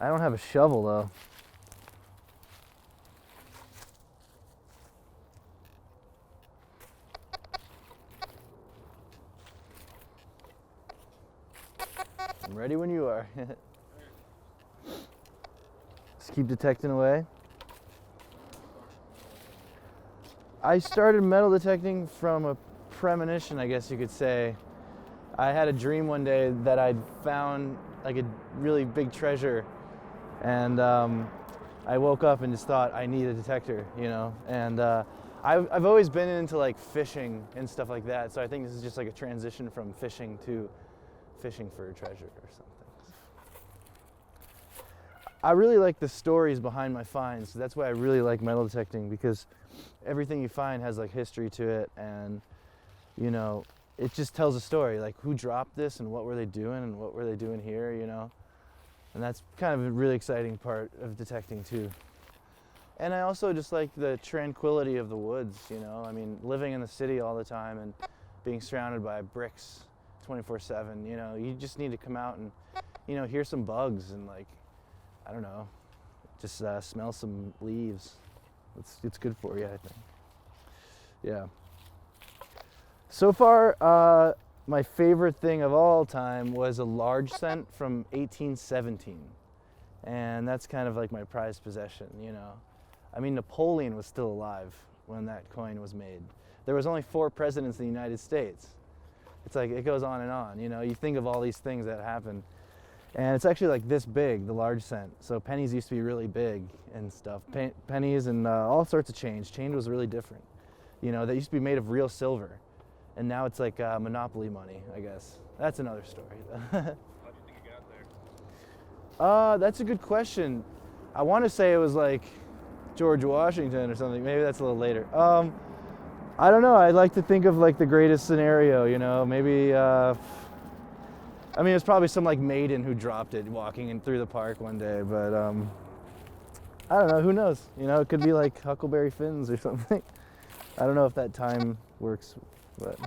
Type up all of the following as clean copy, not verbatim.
I don't have a shovel though. I'm ready when you are. Just keep detecting away. I started metal detecting from a premonition, I guess you could say. I had a dream one day that I'd found like a really big treasure, and I woke up and just thought I need a detector, you know. And I've always been into like fishing and stuff like that, so I think this is just like a transition from fishing to fishing for a treasure or something. I really like the stories behind my finds. So that's why I really like metal detecting, because everything you find has like history to it, and you know, it just tells a story, like who dropped this and what were they doing and what were they doing here, you know. And that's kind of a really exciting part of detecting too. And I also just like the tranquility of the woods, you know. I mean, living in the city all the time and being surrounded by bricks 24/7, you know, you just need to come out and, you know, hear some bugs and like, I don't know, just smell some leaves. It's good for you, I think. Yeah. So far, my favorite thing of all time was a large cent from 1817. And that's kind of like my prized possession, you know. I mean, Napoleon was still alive when that coin was made. There was only 4 presidents in the United States. It's like, it goes on and on, you know. You think of all these things that happened. And it's actually like this big, the large cent. So pennies used to be really big and stuff. Pennies and all sorts of change. Change was really different. You know, they used to be made of real silver. And now it's like monopoly money, I guess. That's another story. How do you think you got there? That's a good question. I want to say it was like George Washington or something. Maybe that's a little later. I don't know. I like to think of like the greatest scenario, you know. Maybe, I mean, it's probably some like maiden who dropped it walking in through the park one day, but I don't know. Who knows? You know, it could be like Huckleberry Finn's or something. I don't know if that time works, but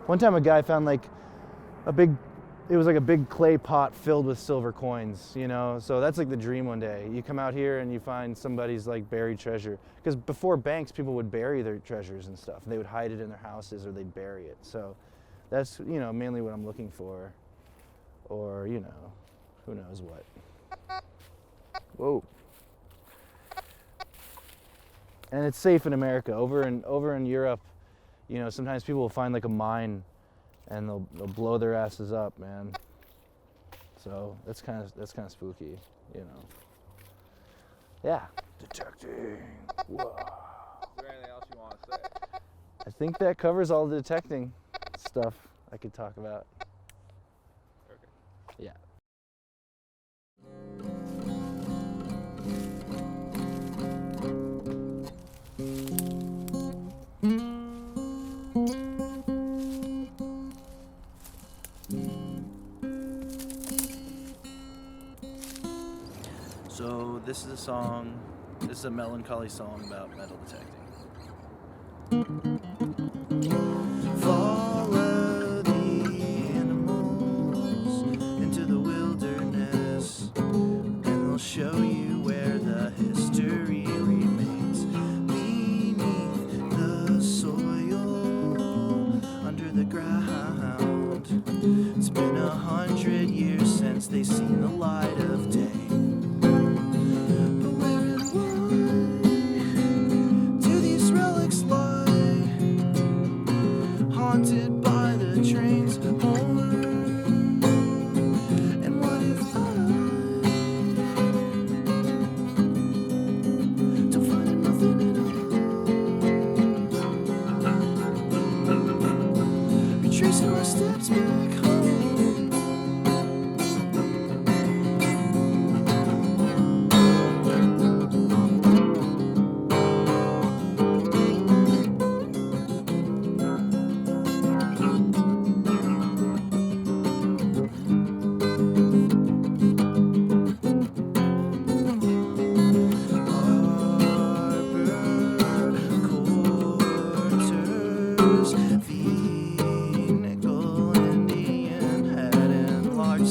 one time a guy found like it was like a big clay pot filled with silver coins, you know. So that's like the dream one day. You come out here and you find somebody's like buried treasure. Because before banks, people would bury their treasures and stuff. They would hide it in their houses or they'd bury it. So that's, you know, mainly what I'm looking for. Or, you know, who knows what. Whoa. And it's safe in America. Over in Europe, you know, sometimes people will find like a mine and they'll blow their asses up, man. So that's kind of spooky, you know. Yeah, detecting. Whoa. Is there anything else you want to say? I think that covers all the detecting stuff I could talk about. Okay. Yeah. So this is a melancholy song about metal detecting. Follow the animals into the wilderness, and they'll show you where the history remains. Beneath the soil, under the ground. It's been 100 years since they've seen the light of day. Haunted by the trains, tracing my steps back home.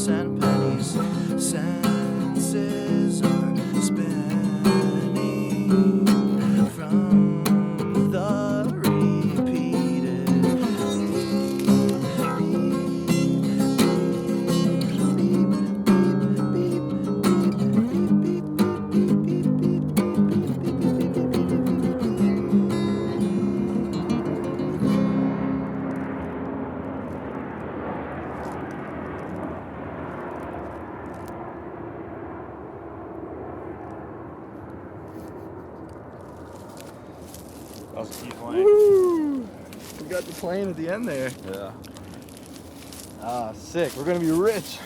And pennies, senses are spinning from the repeated That was a key plane. Woo! We got the plane at the end there. Yeah. Ah, sick. We're gonna be rich.